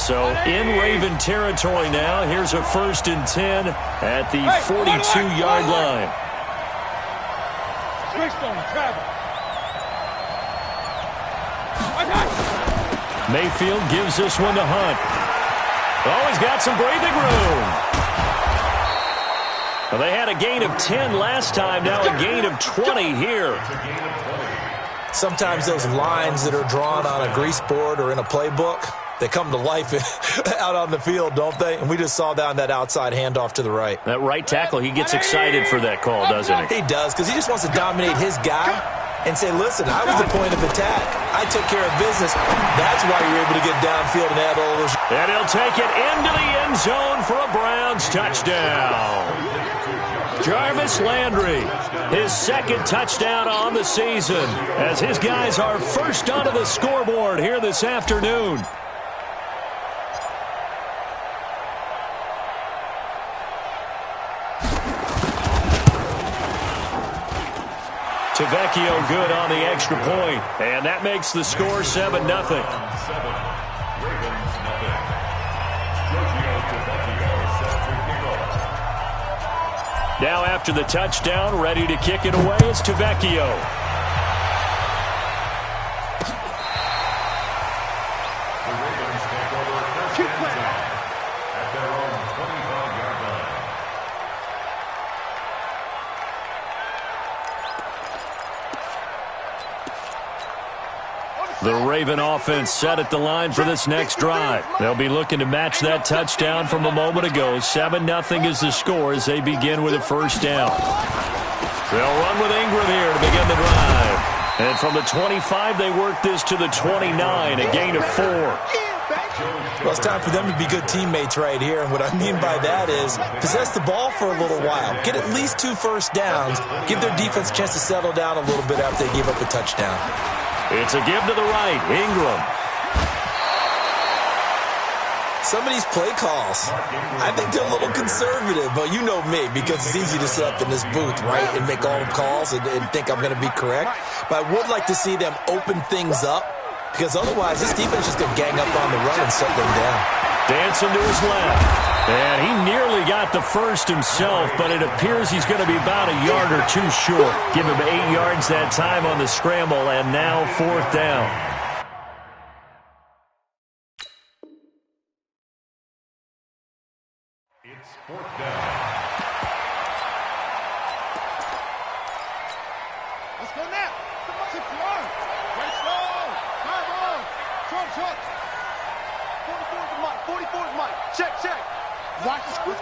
So in Raven territory now. Here's a 1st and 10 at the 42-yard line. Mayfield gives this one to Hunt. Oh, he's got some breathing room. Well, they had a gain of 10 last time, now a gain of 20 here. Sometimes those lines that are drawn on a grease board or in a playbook, they come to life out on the field, don't they? And we just saw that on that outside handoff to the right. That right tackle, he gets excited for that call, doesn't he? He does, because he just wants to dominate his guy and say, listen, I was the point of attack. I took care of business. That's why you're able to get downfield and add all those. And he'll take it into the end zone for a Browns touchdown. Jarvis Landry, his 2nd touchdown on the season, as his guys are first onto the scoreboard here this afternoon. Tavecchio good on the extra point, and that makes the score 7-0. Now after the touchdown, ready to kick it away is Tavecchio. The Raven offense set at the line for this next drive. They'll be looking to match that touchdown from a moment ago. 7-0 is the score as they begin with a 1st down. They'll run with Ingram here to begin the drive. And from the 25, they work this to the 29, a gain of 4. Well, it's time for them to be good teammates right here. And what I mean by that is possess the ball for a little while. Get at least 2 first downs. Give their defense a chance to settle down a little bit after they give up a touchdown. It's a give to the right. Ingram. Some of these play calls, I think they're a little conservative. But you know me, because it's easy to sit up in this booth, right, and make all the calls and think I'm going to be correct. But I would like to see them open things up, because otherwise this defense is just going to gang up on the run and shut them down. Dancing to his left. And he nearly got the first himself, but it appears he's going to be about a yard or 2 short. Give him 8 yards that time on the scramble, and now 4th down. It's 4th down. Let's go now. Come on, 6 yards. Let's go. Come on. Short. 44 to Mike. 44 to Mike. Check. Watch the squeeze.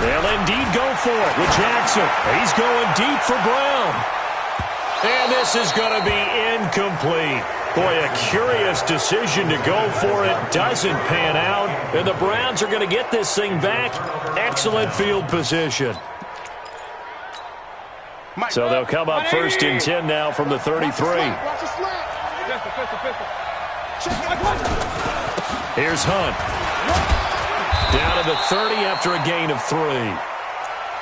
They'll indeed go for it with Jackson. He's going deep for Brown. And this is going to be incomplete. Boy, a curious decision to go for it. Doesn't pan out. And the Browns are going to get this thing back. Excellent field position. So they'll come up 1st and 10 now from the 33. Here's Hunt. Down to the 30 after a gain of 3.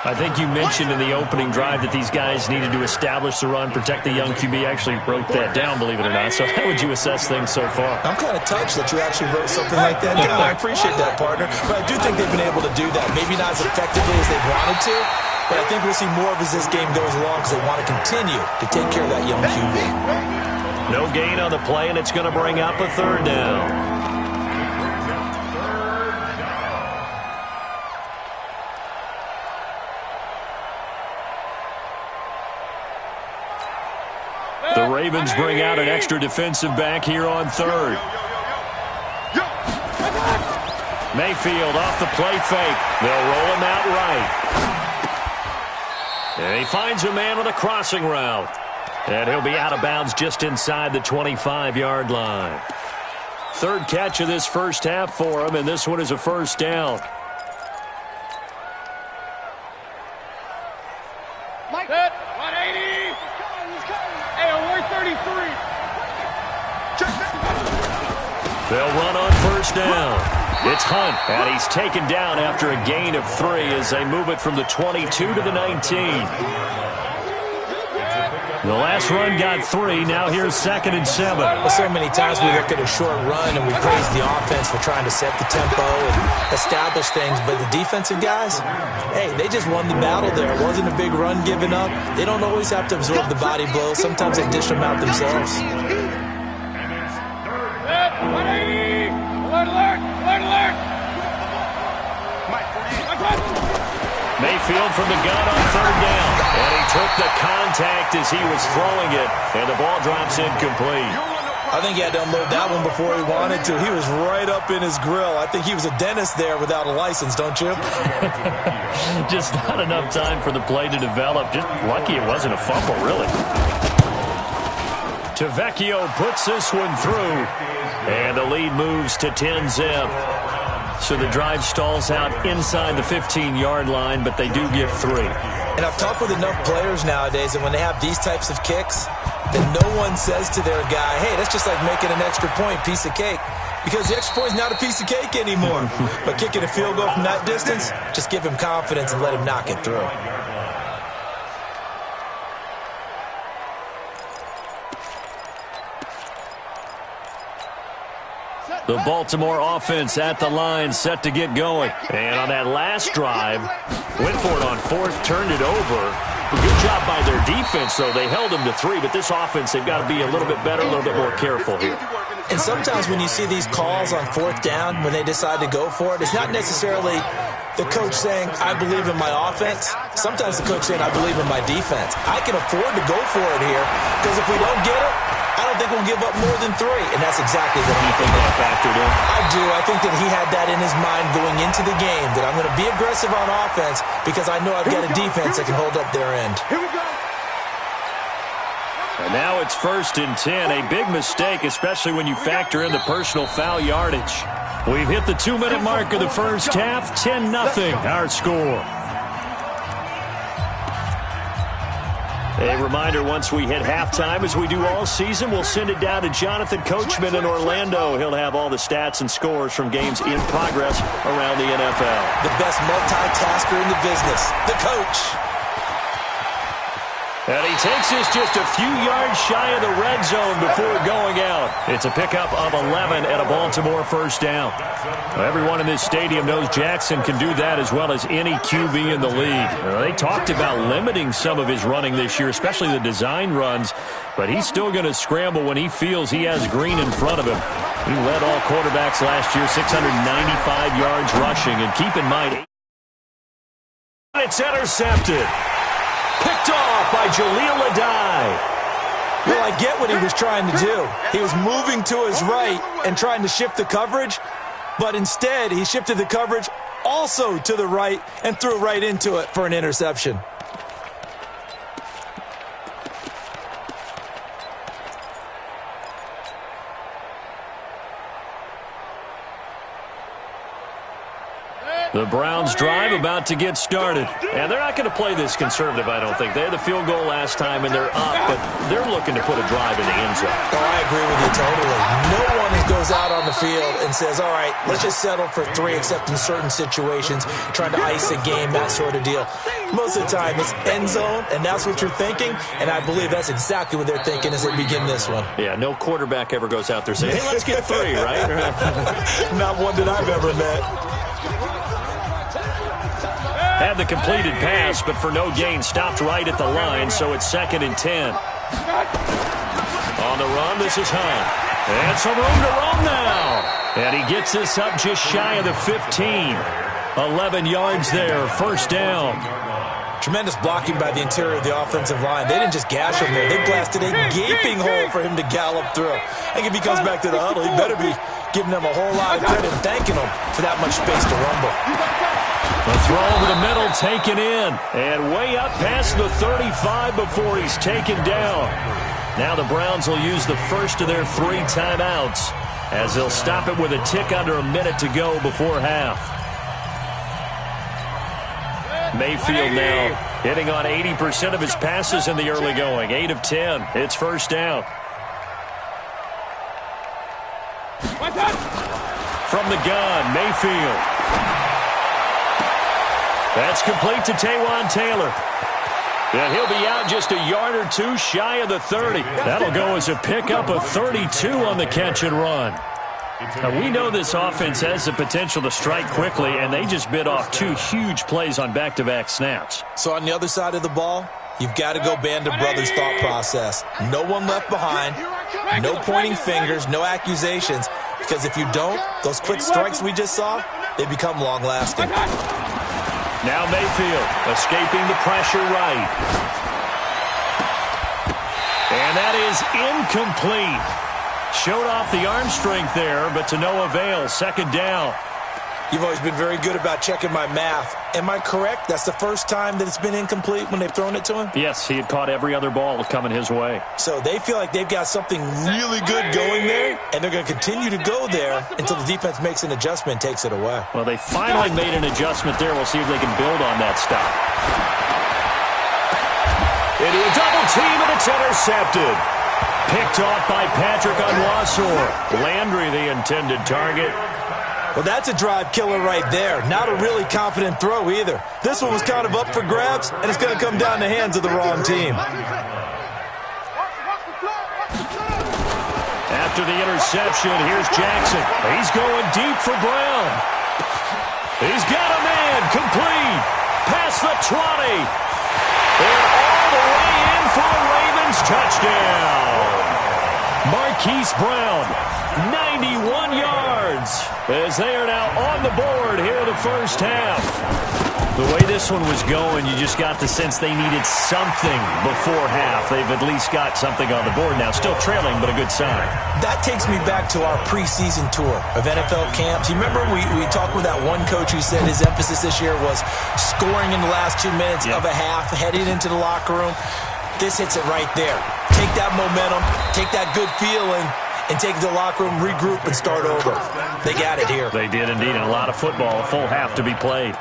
I think you mentioned in the opening drive that these guys needed to establish the run, protect the young QB. Actually wrote that down, believe it or not. So how would you assess things so far? I'm kind of touched that you actually wrote something like that down. I appreciate that, partner. But I do think they've been able to do that. Maybe not as effectively as they wanted to, but I think we'll see more of as this game goes along because they want to continue to take care of that young QB. No gain on the play, and it's going to bring up a 3rd down. The Ravens bring out an extra defensive back here on 3rd. Mayfield off the play fake. They'll roll him out right. And he finds a man with a crossing route. And he'll be out of bounds just inside the 25-yard line. 3rd catch of this first half for him, and this one is a 1st down. Mike, 180. Hey, we're 33. They'll run on 1st down. It's Hunt, and he's taken down after a gain of 3 as they move it from the 22 to the 19. The last run got 3. Now here's 2nd and 7. Well, so many times we look at a short run and we praise the offense for trying to set the tempo and establish things, but the defensive guys, hey, they just won the battle there. It wasn't a big run given up. They don't always have to absorb the body blows. Sometimes they dish them out themselves. Mayfield from the gun on 3rd down. And he took the contact as he was throwing it, and the ball drops incomplete. I think he had to unload that one before he wanted to. He was right up in his grill. I think he was a dentist there without a license, don't you? Just not enough time for the play to develop. Just lucky it wasn't a fumble, really. Tavecchio puts this one through, and the lead moves to 10-zip. So the drive stalls out inside the 15-yard line, but they do get 3. And I've talked with enough players nowadays, and when they have these types of kicks, then no one says to their guy, hey, that's just like making an extra point, piece of cake. Because the extra point is not a piece of cake anymore. But kicking a field goal from that distance, just give him confidence and let him knock it through. The Baltimore offense at the line, set to get going. And on that last drive, went for it on 4th, turned it over. Good job by their defense, though. They held them to 3, but this offense, they've got to be a little bit better, a little bit more careful here. And sometimes when you see these calls on 4th down, when they decide to go for it, it's not necessarily the coach saying, I believe in my offense. Sometimes the coach saying, I believe in my defense. I can afford to go for it here, because if we don't get it, I don't think we'll give up more than 3, and that's exactly what I think that factored in. I do. I think that he had that in his mind going into the game, that I'm going to be aggressive on offense because I know I've got a defense that can hold up their end. Here we go. And now it's 1st and 10, a big mistake, especially when you factor in the personal foul yardage. We've hit the 2-minute mark of the first half, 10-0 our score. A reminder, once we hit halftime, as we do all season, we'll send it down to Jonathan Coachman in Orlando. He'll have all the stats and scores from games in progress around the NFL. The best multitasker in the business, the coach. And he takes this just a few yards shy of the red zone before going out. It's a pickup of 11 at a Baltimore 1st down. Well, everyone in this stadium knows Jackson can do that as well as any QB in the league. They talked about limiting some of his running this year, especially the design runs, but he's still going to scramble when he feels he has green in front of him. He led all quarterbacks last year, 695 yards rushing. And keep in mind, it's intercepted. Picked off by Jaleel Adai. Well, I get what he was trying to do. He was moving to his right and trying to shift the coverage, but instead he shifted the coverage also to the right and threw right into it for an interception. The Browns drive about to get started. And they're not going to play this conservative, I don't think. They had the field goal last time, and they're up, but they're looking to put a drive in the end zone. Oh, I agree with you totally. No one goes out on the field and says, all right, let's just settle for 3, except in certain situations, trying to ice a game, that sort of deal. Most of the time, it's end zone, and that's what you're thinking, and I believe that's exactly what they're thinking as they begin this one. Yeah, no quarterback ever goes out there saying, hey, let's get 3, right? Not one that I've ever met. Had the completed pass, but for no gain, stopped right at the line, so it's 2nd and 10. On the run, this is Hunt. And some room to roam now. And he gets this up just shy of the 15. 11 yards there, 1st down. Tremendous blocking by the interior of the offensive line. They didn't just gash him there. They blasted a gaping hole for him to gallop through. I think if he comes back to the huddle, he better be giving them a whole lot of credit and thanking them for that much space to rumble. The throw over the middle taken in. And way up past the 35 before he's taken down. Now the Browns will use the first of their 3 timeouts as they'll stop it with a tick under a minute to go before half. Mayfield now hitting on 80% of his passes in the early going. 8 of 10. It's 1st down. From the gun, Mayfield. That's complete to Taywan Taylor. And he'll be out just a yard or two shy of the 30. That'll go as a pickup of 32 on the catch and run. Now, we know this offense has the potential to strike quickly, and they just bit off 2 huge plays on back-to-back snaps. So on the other side of the ball, you've got to go Band of Brothers thought process. No one left behind, no pointing fingers, no accusations, because if you don't, those quick strikes we just saw, they become long-lasting. Now Mayfield escaping the pressure right. And that is incomplete. Showed off the arm strength there, but to no avail. Second down. You've always been very good about checking my math. Am I correct? That's the first time that it's been incomplete when they've thrown it to him? Yes, he had caught every other ball coming his way. So they feel like they've got something really good going there, and they're going to continue to go there until the defense makes an adjustment and takes it away. Well, they finally made an adjustment there. We'll see if they can build on that stop. Into a double team, and it's intercepted. Picked off by Patrick Onwuasor. Landry, the intended target. Well, that's a drive killer right there. Not a really confident throw either. This one was kind of up for grabs, and it's going to come down the hands of the wrong team. After the interception, here's Jackson. He's going deep for Brown. He's got a man. Complete. Past the 20. And all the way in for a Ravens touchdown. Marquise Brown, 91 yards, as they are now on the board here in the first half. The way this one was going, you just got the sense they needed something before half. They've at least got something on the board now. Still trailing, but a good sign. That takes me back to our preseason tour of NFL camps. You remember we talked with that one coach who said his emphasis this year was scoring in the last 2 minutes of a half, heading into the locker room. This hits it right there. Take that momentum, take that good feeling, and take it to the locker room, regroup, and start over. They got it here. They did indeed, and a lot of football, a full half to be played.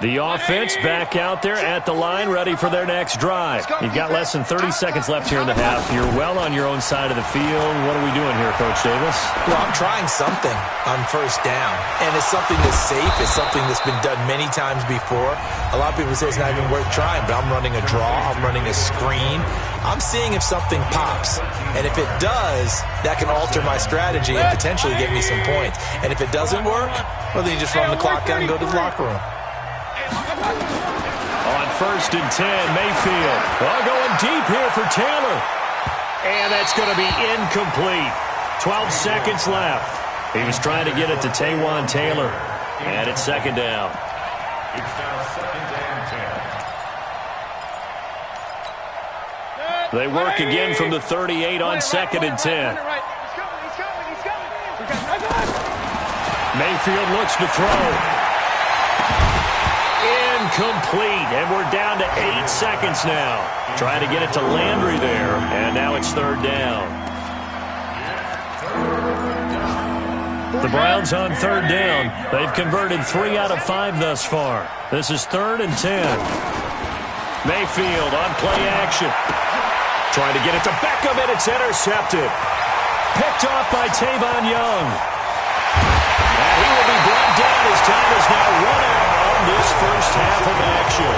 The offense back out there at the line, ready for their next drive. You've got less than 30 seconds left here in the half. You're well on your own side of the field. What are we doing here, Coach Davis? Well, I'm trying something on first down, and it's something that's safe. It's something that's been done many times before. A lot of people say it's not even worth trying, but I'm running a draw. I'm running a screen. I'm seeing if something pops, and if it does, that can alter my strategy and potentially get me some points. And if it doesn't work, well, then you just run the clock out and go to the locker room. On 1st and 10, Mayfield. Well, going deep here for Taylor. And that's going to be incomplete. 12 seconds left. He was trying to get it to Taywan Taylor. And it's second down. It's now second and 10. They work again from the 38 on 2nd and 10. Mayfield looks to throw. Incomplete, and we're down to 8 seconds now. Trying to get it to Landry there, and now it's third down. The Browns on third down. They've converted 3 out of 5 thus far. This is 3rd and 10. Mayfield on play action. Trying to get it to Beckham, and it's intercepted. Picked off by Tavon Young. And he will be brought down. His time is now run out on this first half of action.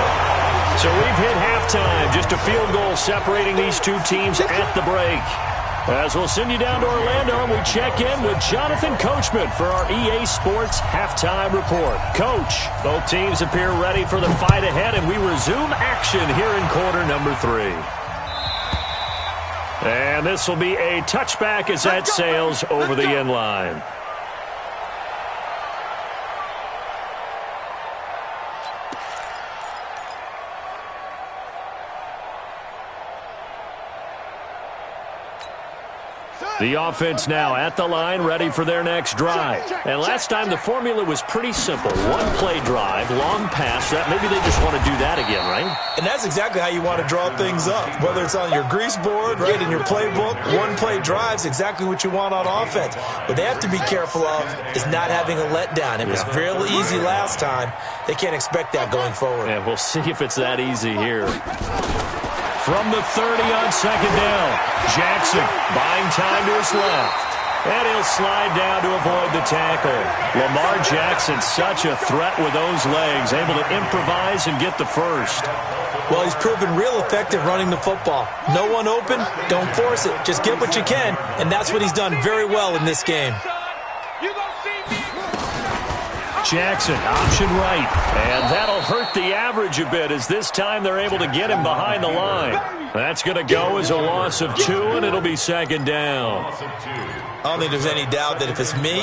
So we've hit halftime. Just a field goal separating these two teams at the break. As we'll send you down to Orlando, and we check in with Jonathan Coachman for our EA Sports Halftime Report. Coach, both teams appear ready for the fight ahead, and we resume action here in quarter number 3. And this will be a touchback as that sails over the end line. The offense now at the line, ready for their next drive. And last time the formula was pretty simple. One play drive, long pass. Maybe they just want to do that again, right? And that's exactly how you want to draw things up. Whether it's on your grease board, right, in your playbook, one play drive's exactly what you want on offense. What they have to be careful of is not having a letdown. It was real easy last time. They can't expect that going forward. And we'll see if it's that easy here. From the 30 on second down, Jackson buying time to his left. And he'll slide down to avoid the tackle. Lamar Jackson, such a threat with those legs, able to improvise and get the first. Well, he's proven real effective running the football. No one open, don't force it. Just get what you can, and that's what he's done very well in this game. Jackson, option right. And that'll hurt the average a bit as this time they're able to get him behind the line. That's going to go as a loss of 2, and it'll be second down. I don't think there's any doubt that if it's me,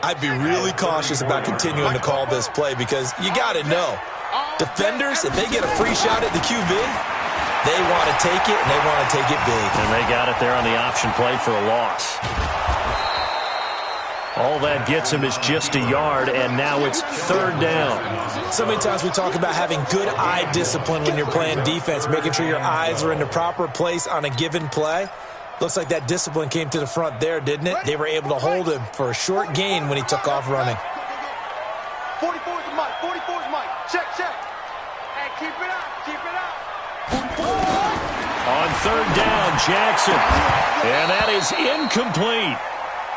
I'd be really cautious about continuing to call this play because you got to know, defenders, if they get a free shot at the QB, they want to take it, and they want to take it big. And they got it there on the option play for a loss. All that gets him is just a yard, and now it's third down. So many times we talk about having good eye discipline when you're playing defense, making sure your eyes are in the proper place on a given play. Looks like that discipline came to the front there, didn't it? They were able to hold him for a short gain when he took off running. 44 is the mic. 44 is the mic. Check, check. Hey, keep it up. Keep it up. 44. On third down, Jackson. And that is incomplete.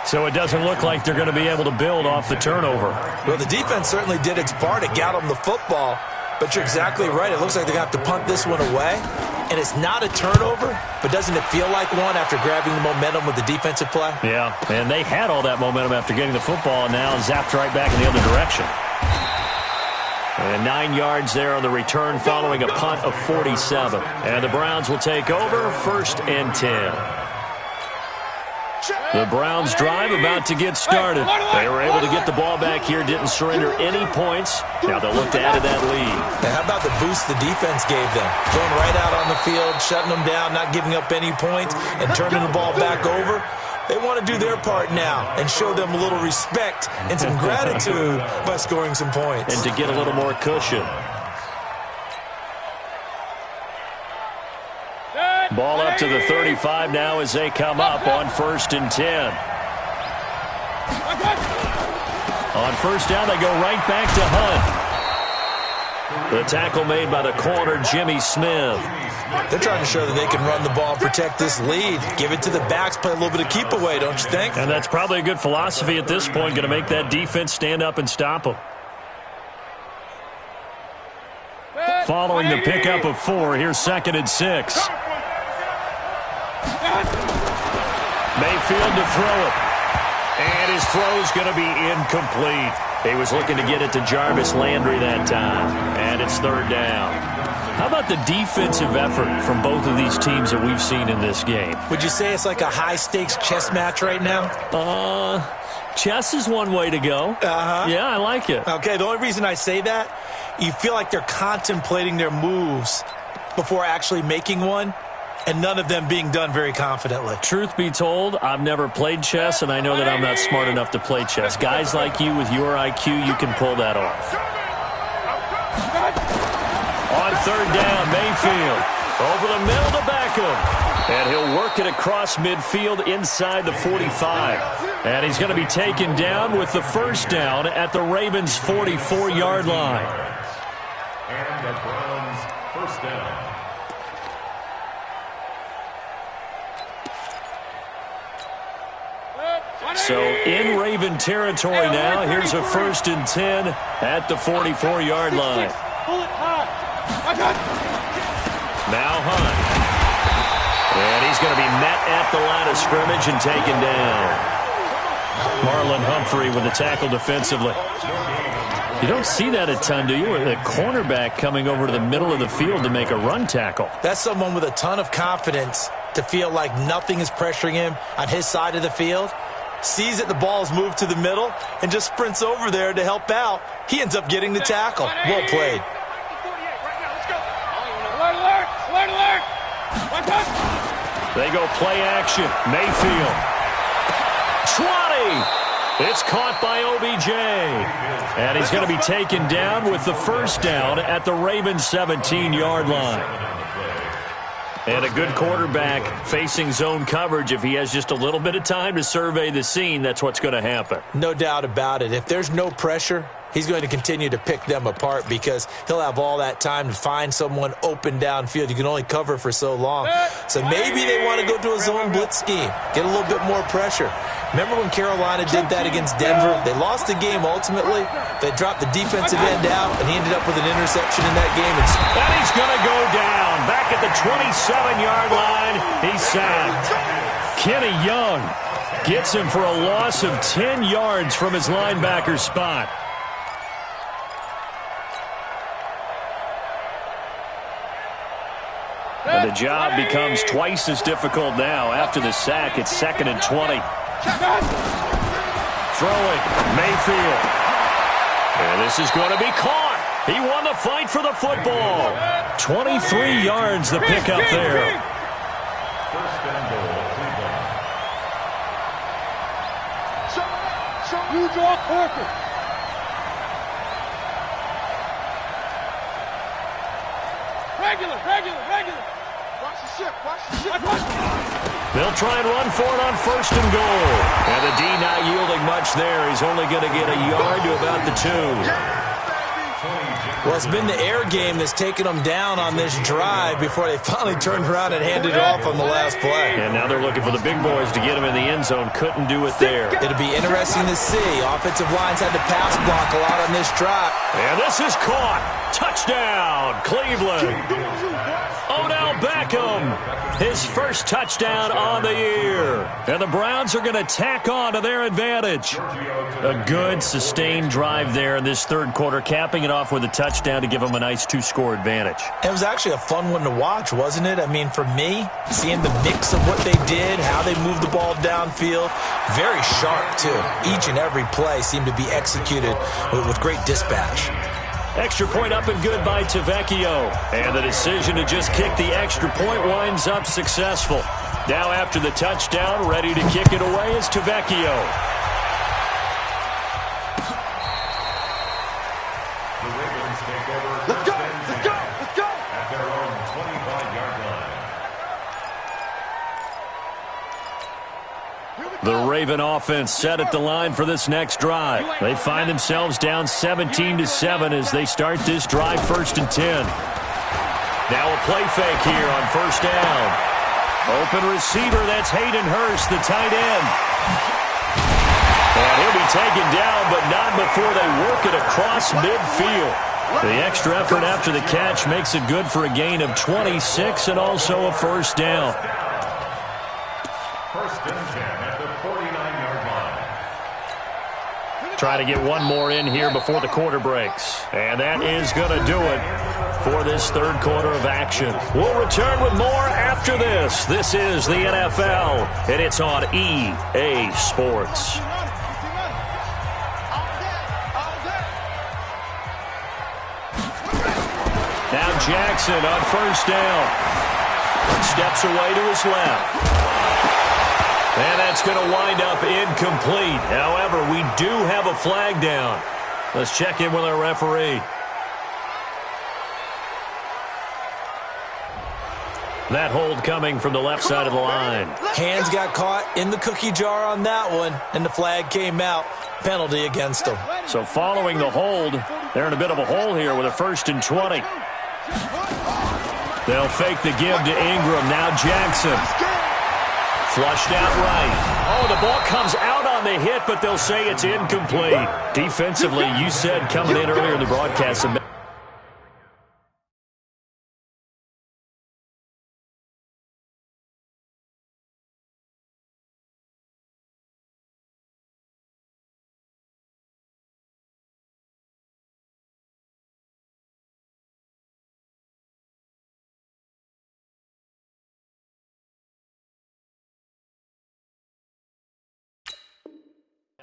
So it doesn't look like they're going to be able to build off the turnover. Well, the defense certainly did its part to get them the football. But you're exactly right. It looks like they're going to have to punt this one away. And it's not a turnover, but doesn't it feel like one after grabbing the momentum with the defensive play? Yeah, and they had all that momentum after getting the football and now zapped right back in the other direction. And 9 yards there on the return following a punt of 47. And the Browns will take over, 1st and 10. The Browns drive about to get started. They were able to get the ball back here, didn't surrender any points. Now they'll look to add to that lead. Now how about the boost the defense gave them? Going right out on the field, shutting them down, not giving up any points, and turning the ball back over. They want to do their part now and show them a little respect and some gratitude by scoring some points. And to get a little more cushion. Ball up to the 35 now as they come up on 1st and 10. On first down, they go right back to Hunt. The tackle made by the corner, Jimmy Smith. They're trying to show that they can run the ball and protect this lead. Give it to the backs, play a little bit of keep away, don't you think? And that's probably a good philosophy at this point, going to make that defense stand up and stop them. Following the pickup of 4, here's 2nd and 6. Mayfield to throw it. And his throw's going to be incomplete. He was looking to get it to Jarvis Landry that time. And it's 3rd down. How about the defensive effort from both of these teams that we've seen in this game? Would you say it's like a high-stakes chess match right now? Chess is one way to go. Yeah, I like it. Okay, the only reason I say that, you feel like they're contemplating their moves before actually making one, and none of them being done very confidently. Truth be told, I've never played chess, and I know that I'm not smart enough to play chess. Guys like you with your IQ, you can pull that off. On 3rd down, Mayfield. Over the middle to Beckham. And he'll work it across midfield inside the 45. And he's going to be taken down with the 1st down at the Ravens' 44-yard line. And the Browns' 1st down. So in Raven territory now, here's a 1st and 10 at the 44-yard line. Now Hunt. And he's going to be met at the line of scrimmage and taken down. Marlon Humphrey with the tackle defensively. You don't see that a ton, do you? A cornerback coming over to the middle of the field to make a run tackle. That's someone with a ton of confidence to feel like nothing is pressuring him on his side of the field. Sees that the ball is moved to the middle and just sprints over there to help out. He ends up getting the tackle. Well played. They go play action. Mayfield 20. It's caught by OBJ. And he's going to be taken down with the first down at the Ravens' 17-yard line. And a good quarterback facing zone coverage. If he has just a little bit of time to survey the scene, that's what's going to happen. No doubt about it. If there's no pressure, he's going to continue to pick them apart because he'll have all that time to find someone open downfield. You can only cover for so long. So maybe they want to go to a zone blitz scheme, get a little bit more pressure. Remember when Carolina did that against Denver? They lost the game ultimately. They dropped the defensive end out, and he ended up with an interception in that game. And he's going to go down. Back at the 27-yard line, he's sacked. Kenny Young gets him for a loss of 10 yards from his linebacker spot. And the job becomes twice as difficult now. After the sack, it's 2nd and 20. Throwing, Mayfield. And this is going to be caught. He won the fight for the football. 23 yards the pickup there. First and goal, Cleveland. You draw Parker. Regular. Watch the ship. They'll try and run for it on 1st and goal. And the D not yielding much there. He's only going to get a yard to about the 2. Well, it's been the air game that's taken them down on this drive before they finally turned around and handed it off on the last play. And now they're looking for the big boys to get him in the end zone. Couldn't do it there. It'll be interesting to see. Offensive lines had to pass block a lot on this drive. And this is caught. Touchdown, Cleveland. Odell Beckham, his first touchdown on the year. And the Browns are going to tack on to their advantage. A good, sustained drive there in this third quarter, capping it off with a touchdown to give them a nice 2-score advantage. It was actually a fun one to watch, wasn't it? I mean, for me, seeing the mix of what they did, how they moved the ball downfield, very sharp, too. Each and every play seemed to be executed with great dispatch. Extra point up and good by Tavecchio. And the decision to just kick the extra point winds up successful. Now after the touchdown, ready to kick it away is Tavecchio. The Ravens take over. Let's go! At their own 25-yard line. The Raven offense set at the line for this next drive. They find themselves down 17-7 as they start this drive 1st and 10. Now a play fake here on 1st down. Open receiver, that's Hayden Hurst, the tight end. And he'll be taken down, but not before they work it across midfield. The extra effort after the catch makes it good for a gain of 26 and also a 1st down. 1st and 10 at the 49-yard line. Try to get one more in here before the quarter breaks. And that is going to do it for this third quarter of action. We'll return with more after this. This is the NFL, and it's on EA Sports. Now Jackson on 1st down. Steps away to his left. And that's going to wind up incomplete. However, we do have a flag down. Let's check in with our referee. That hold coming from the left side of the line. Hands got caught in the cookie jar on that one, and the flag came out. Penalty against them. So following the hold, they're in a bit of a hole here with a 1st and 20. They'll fake the give to Ingram. Now Jackson. Flushed out right. Oh, the ball comes out on the hit, but they'll say it's incomplete. Defensively, you said coming in earlier in the broadcast.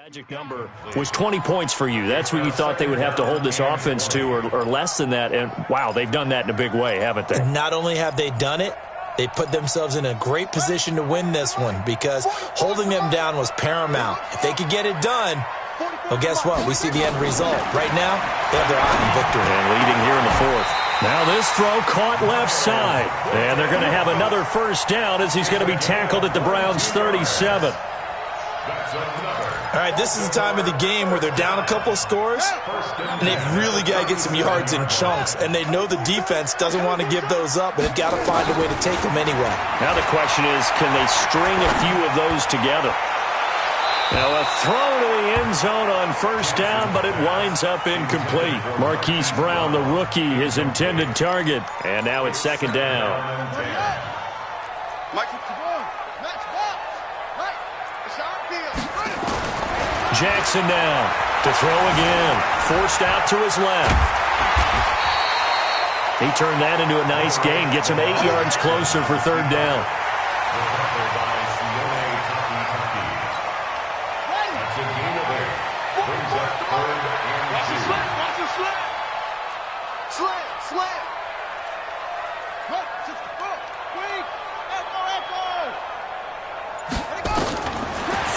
Magic number was 20 points for you. That's what you thought they would have to hold this offense to, or less than that. And, wow, they've done that in a big way, haven't they? And not only have they done it, They put themselves in a great position to win this one because holding them down was paramount. If they could get it done, well, guess what? We see the end result. Right now, they have their eye on victory. And leading here in the fourth. Now this throw caught left side. And they're going to have another first down as he's going to be tackled at the Browns' 37. All right, this is the time of the game where they're down a couple of scores, and they've really got to get some yards in chunks, and they know the defense doesn't want to give those up, but they've got to find a way to take them anyway. Now the question is, can they string a few of those together? Now a throw to the end zone on first down, but it winds up incomplete. Marquise Brown, the rookie, his intended target, and now it's second down. Jackson now to throw again. Forced out to his left. He turned that into a nice gain. Gets him 8 yards closer for third down.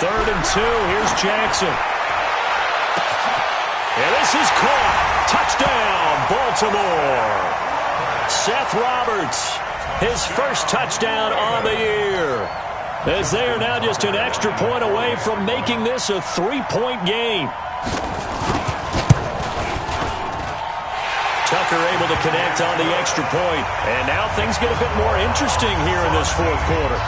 Third and 2. Here's Jackson. And this is caught. Touchdown, Baltimore. Seth Roberts, his first touchdown on the year. As they are now just an extra point away from making this a 3-point game. Tucker able to connect on the extra point. And now things get a bit more interesting here in this fourth quarter.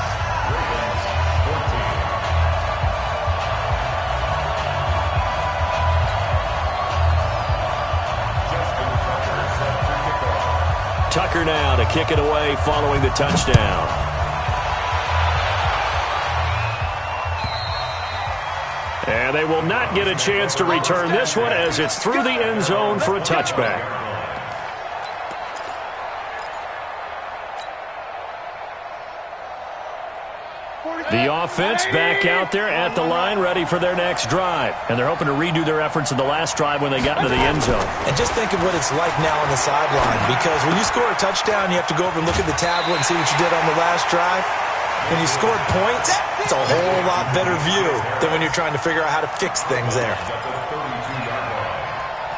Tucker now to kick it away following the touchdown. And they will not get a chance to return this one as it's through the end zone for a touchback. The offense back out there at the line, ready for their next drive. And they're hoping to redo their efforts in the last drive when they got into the end zone. And just think of what it's like now on the sideline, because when you score a touchdown, you have to go over and look at the tablet and see what you did on the last drive. When you scored points, it's a whole lot better view than when you're trying to figure out how to fix things there.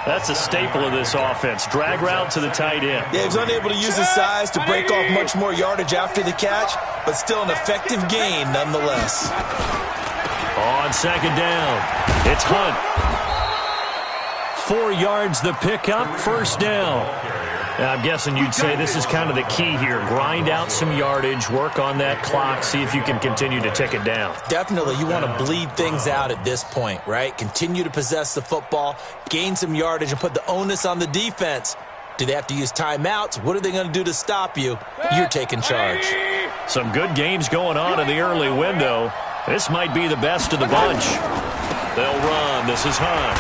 That's a staple of this offense. Drag route to the tight end. Yeah, he was unable to use his size to break off much more yardage after the catch, but still an effective gain nonetheless. On second down, it's Hunt. 4 yards the pickup, first down. Now, I'm guessing you'd say this is kind of the key here. Grind out some yardage, work on that clock, see if you can continue to tick it down. Definitely. You want to bleed things out at this point, right? Continue to possess the football, gain some yardage, and put the onus on the defense. Do they have to use timeouts? What are they going to do to stop you? You're taking charge. Some good games going on in the early window. This might be the best of the bunch. They'll run. This is Hunt.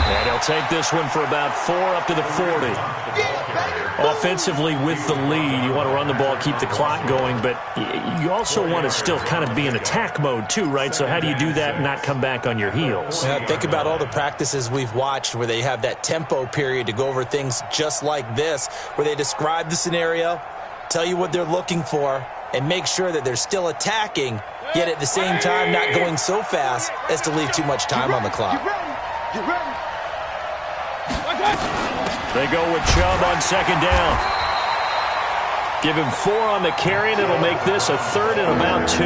And he'll take this one for about 4 up to the 40. Offensively with the lead, you want to run the ball, keep the clock going, but you also want to still kind of be in attack mode too, right? So how do you do that and not come back on your heels? Yeah, think about all the practices we've watched where they have that tempo period to go over things just like this, where they describe the scenario, tell you what they're looking for, and make sure that they're still attacking, yet at the same time not going so fast as to leave too much time on the clock. Get ready. They go with Chubb on second down. Give him 4 on the carry, and it'll make this a third and about 2.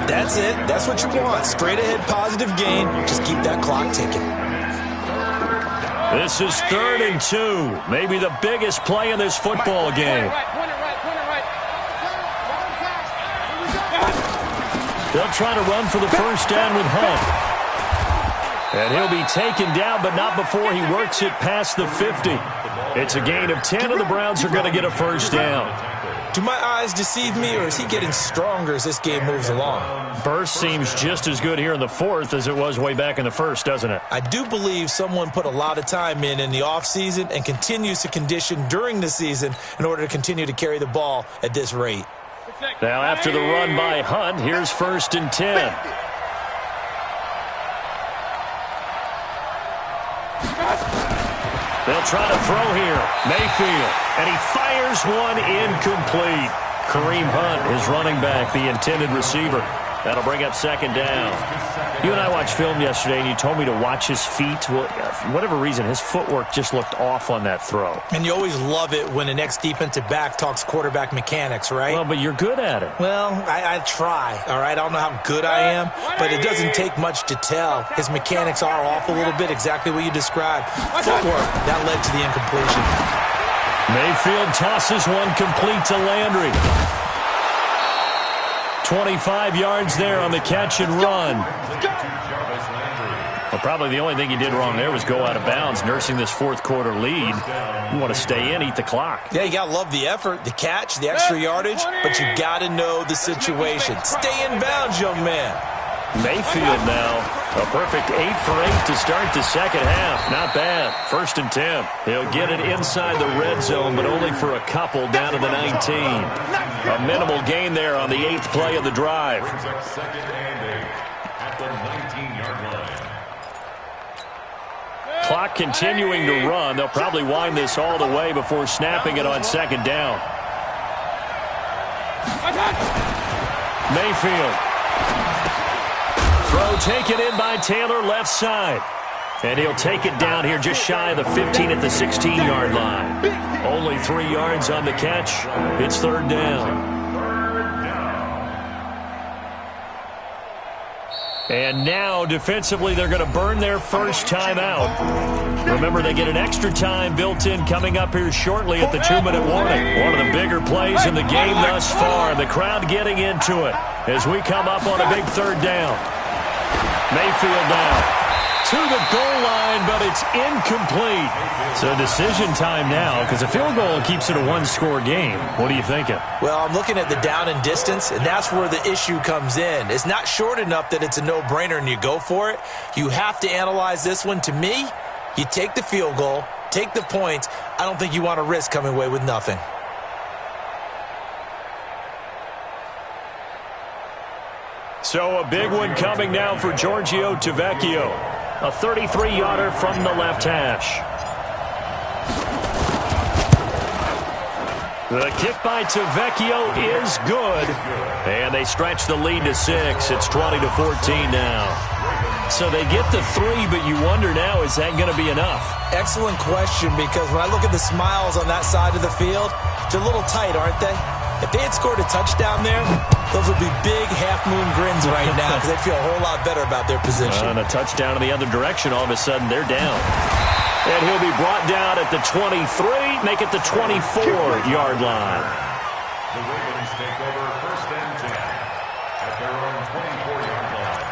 That's it. That's what you want. Straight ahead positive gain. Just keep that clock ticking. This is 3rd and 2. Maybe the biggest play in this football game. They'll try to run for the first down with Hunt. And he'll be taken down, but not before he works it past the 50. It's a gain of 10, and the Browns are going to get a first down. Do my eyes deceive me, or is he getting stronger as this game moves along? Burst seems just as good here in the fourth as it was way back in the first, doesn't it? I do believe someone put a lot of time in the offseason and continues to condition during the season in order to continue to carry the ball at this rate. Now, after the run by Hunt, here's 1st and 10. They'll try to throw here. Mayfield. And he fires one incomplete. Kareem Hunt, his running back, the intended receiver. That'll bring up second down. You and I watched film yesterday, and you told me to watch his feet. Well, for whatever reason, his footwork just looked off on that throw. And you always love it when the next defensive back talks quarterback mechanics, right? Well, but you're good at it. Well, I try, all right? I don't know how good I am, but it doesn't take much to tell. His mechanics are off a little bit, exactly what you described. Footwork, that led to the incompletion. Mayfield tosses one complete to Landry. 25 yards there on the catch and run. Well, probably the only thing he did wrong there was go out of bounds, nursing this fourth quarter lead. You want to stay in, eat the clock. Yeah, you got to love the effort, the catch, the extra yardage, but you got to know the situation. Stay in bounds, young man. Mayfield now, a perfect 8 for 8 to start the second half. Not bad. 1st and 10. He'll get it inside the red zone, but only for a couple down to the 19. A minimal gain there on the 8th play of the drive. Second and 8 at the 19-yard line. Clock continuing to run. They'll probably wind this all the way before snapping it on second down. Mayfield. Throw taken in by Taylor, left side. And he'll take it down here just shy of the 15 at the 16-yard line. Only 3 yards on the catch. It's third down. And now, defensively, they're going to burn their first time out. Remember, they get an extra time built in coming up here shortly at the 2-minute warning. One of the bigger plays in the game thus far. The crowd getting into it as we come up on a big third down. Mayfield now to the goal line, but it's incomplete. So decision time now, because a field goal keeps it a one-score game. What are you thinking? Well, I'm looking at the down and distance, and that's where the issue comes in. It's not short enough that it's a no-brainer and you go for it. You have to analyze this one. To me, you take the field goal, take the points. I don't think you want to risk coming away with nothing. So a big one coming now for Giorgio Tavecchio. A 33-yarder from the left hash. The kick by Tavecchio is good. And they stretch the lead to 6. It's 20-14 now. So they get the 3, but you wonder now, is that going to be enough? Excellent question, because when I look at the smiles on that side of the field, they're a little tight, aren't they? If they had scored a touchdown there, those would be big half-moon grins right now because they feel a whole lot better about their position. And a touchdown in the other direction, all of a sudden they're down. And he'll be brought down at the 23, make it the 24-yard line. The Ravens take over 1st and 10 at their own 24-yard line.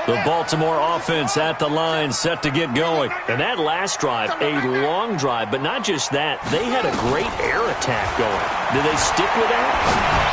The Baltimore offense at the line, set to get going. And that last drive, a long drive, but not just that. They had a great air attack going. Do they stick with that?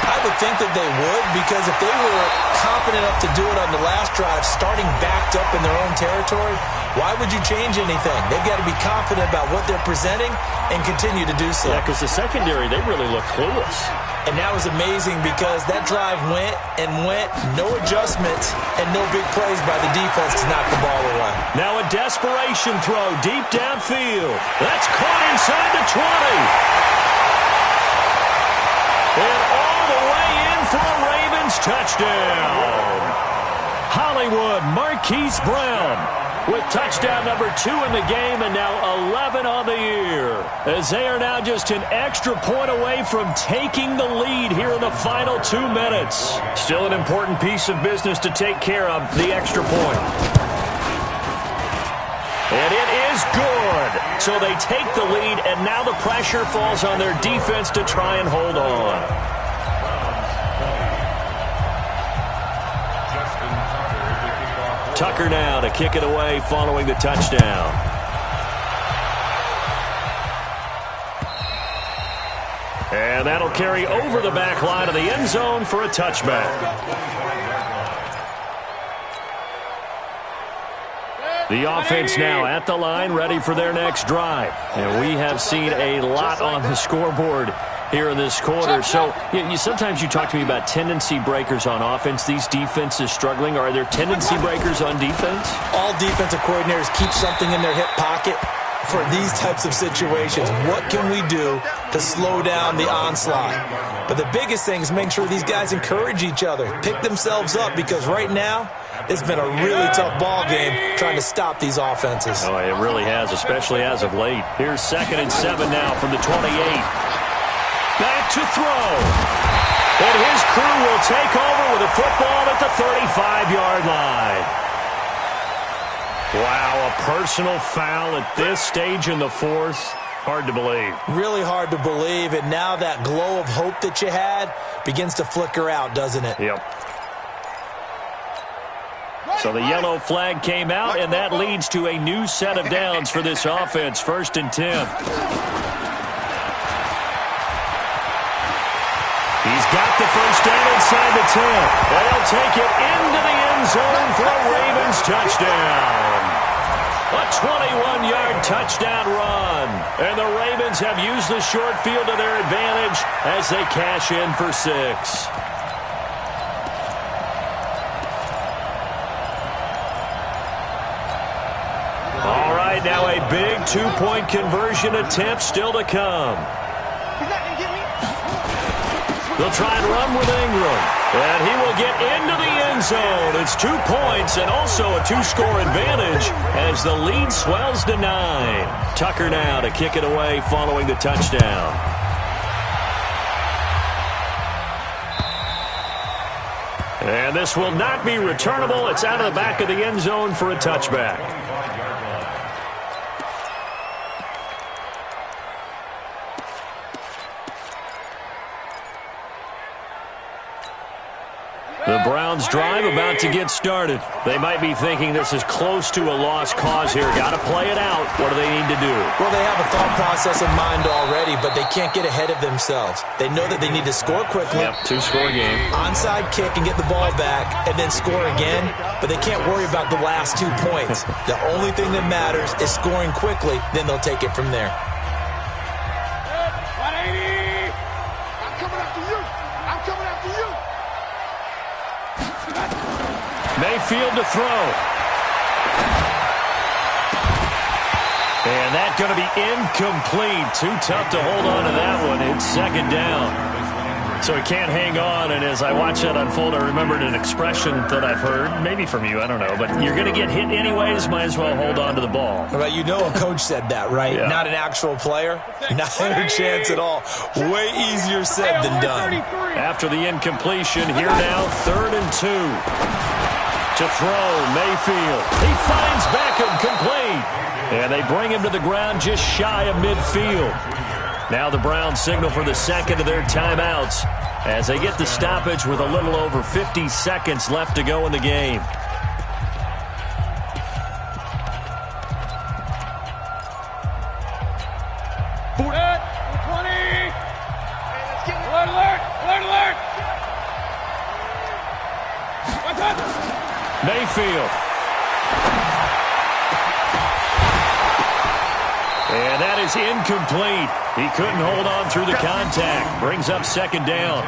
I would think that they would, because if they were confident enough to do it on the last drive, starting backed up in their own territory, why would you change anything? They've got to be confident about what they're presenting and continue to do so. Yeah, because the secondary, they really look clueless. And that was amazing because that drive went and went, no adjustments and no big plays by the defense to knock the ball away. Now a desperation throw deep downfield. That's caught inside the 20. And all the way in for a Ravens touchdown. Hollywood Marquise Brown with touchdown number 2 in the game, and now 11 on the year, as they are now just an extra point away from taking the lead here in the final 2 minutes. Still an important piece of business to take care of, the extra point. And it is good. So they take the lead, and now the pressure falls on their defense to try and hold on. Tucker now to kick it away following the touchdown. And that'll carry over the back line of the end zone for a touchback. The offense now at the line, ready for their next drive. And we have seen a lot on the scoreboard here in this quarter. So sometimes you talk to me about tendency breakers on offense. These defenses struggling. Are there tendency breakers on defense? All defensive coordinators keep something in their hip pocket for these types of situations. What can we do to slow down the onslaught? But the biggest thing is make sure these guys encourage each other, pick themselves up, because right now it's been a really tough ball game trying to stop these offenses. Oh, it really has, especially as of late. Here's 2nd and 7 now from the 28. Back to throw. And his crew will take over with a football at the 35-yard line. Wow, a personal foul at this stage in the fourth. Hard to believe. Really hard to believe, and now that glow of hope that you had begins to flicker out, doesn't it? Yep. So the yellow flag came out, and that leads to a new set of downs for this offense. 1st and 10. He's got the first down inside the 10. They'll take it into the end zone for a Ravens touchdown. A 21-yard touchdown run. And the Ravens have used the short field to their advantage as they cash in for 6. All right, now a big two-point conversion attempt still to come. They'll try and run with Ingram. And he will get into the end zone. It's 2 points and also a 2-score advantage as the lead swells to 9. Tucker now to kick it away following the touchdown. And this will not be returnable. It's out of the back of the end zone for a touchback. The Browns drive about to get started. They might be thinking this is close to a lost cause here. Got to play it out. What do they need to do? Well, they have a thought process in mind already, but they can't get ahead of themselves. They know that they need to score quickly. Yep, 2-score game. Onside kick and get the ball back and then score again, but they can't worry about the last 2 points. The only thing that matters is scoring quickly, then they'll take it from there. I'm coming after you. I'm coming after you. Mayfield to throw. And that's going to be incomplete. Too tough to hold on to that one. It's 2nd down. So he can't hang on, and as I watch that unfold, I remembered an expression that I've heard, maybe from you, I don't know, but you're going to get hit anyways, might as well hold on to the ball. Well, you know a coach said that, right? Yeah. Not an actual player. Not a chance at all. Way easier said than done. After the incompletion, here now, 3rd and 2. To throw, Mayfield. He finds Beckham complete. And they bring him to the ground just shy of midfield. Now the Browns signal for the second of their timeouts as they get the stoppage with a little over 50 seconds left to go in the game. Mayfield. And that is incomplete. He couldn't hold on through the contact. Brings up 2nd down.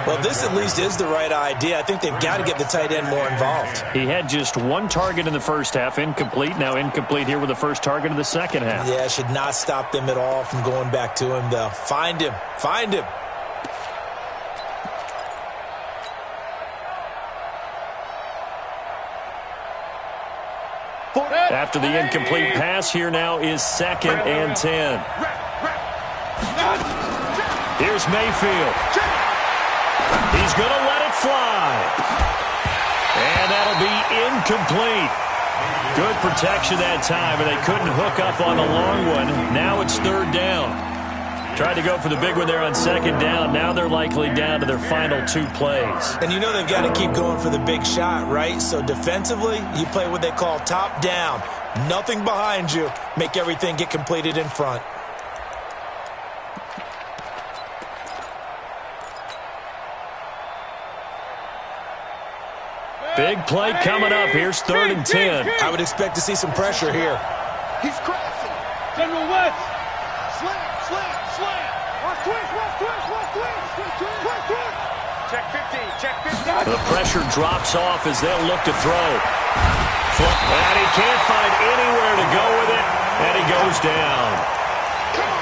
Well, this at least is the right idea. I think they've got to get the tight end more involved. He had just 1 target in the first half, incomplete. Now incomplete here with the first target of the second half. Yeah, should not stop them at all from going back to him, though. Find him. Find him. After the incomplete pass, here now is 2nd and 10. Here's Mayfield. He's going to let it fly. And that'll be incomplete. Good protection that time, and they couldn't hook up on the long one. Now it's 3rd down. Tried to go for the big one there on 2nd down. Now they're likely down to their final 2 plays. And you know they've got to keep going for the big shot, right? So defensively, you play what they call top down. Nothing behind you. Make everything get completed in front. Big play coming up. Here's 3rd and 10. I would expect to see some pressure here. He's crashing. General West. Slam, slam, slam. Watch twist, watch twist, watch twist. Twist, twist. Check 15, check 15. The pressure drops off as they'll look to throw. And he can't find anywhere to go with it. And he goes down.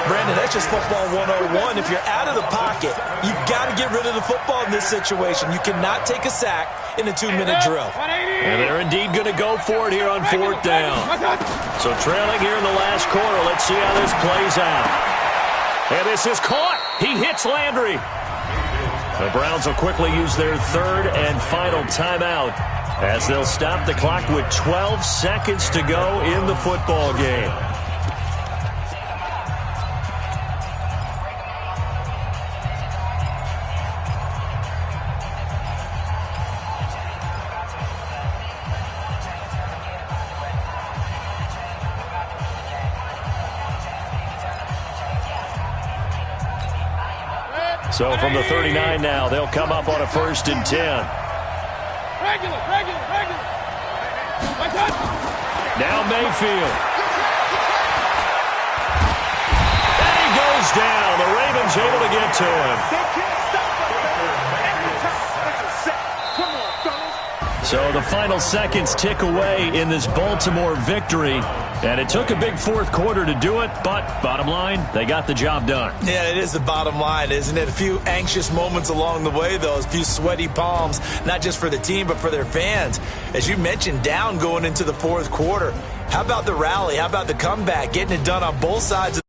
Brandon, that's just football 101. If you're out of the pocket, you've got to get rid of the football in this situation. You cannot take a sack in a 2-minute drill. And they're indeed going to go for it here on 4th down. So trailing here in the last quarter. Let's see how this plays out. And this is caught. He hits Landry. The Browns will quickly use their 3rd and final timeout as they'll stop the clock with 12 seconds to go in the football game. So from the 39 now, they'll come up on a 1st and 10. Regular. Now Mayfield. And he goes down. The Ravens able to get to him. They can't stop us, every time. It's a set. Come on, fellas. So the final seconds tick away in this Baltimore victory. And it took a big 4th quarter to do it, but bottom line, they got the job done. Yeah, it is the bottom line, isn't it? A few anxious moments along the way, though, a few sweaty palms, not just for the team, but for their fans. As you mentioned, down going into the 4th quarter. How about the rally? How about the comeback? Getting it done on both sides of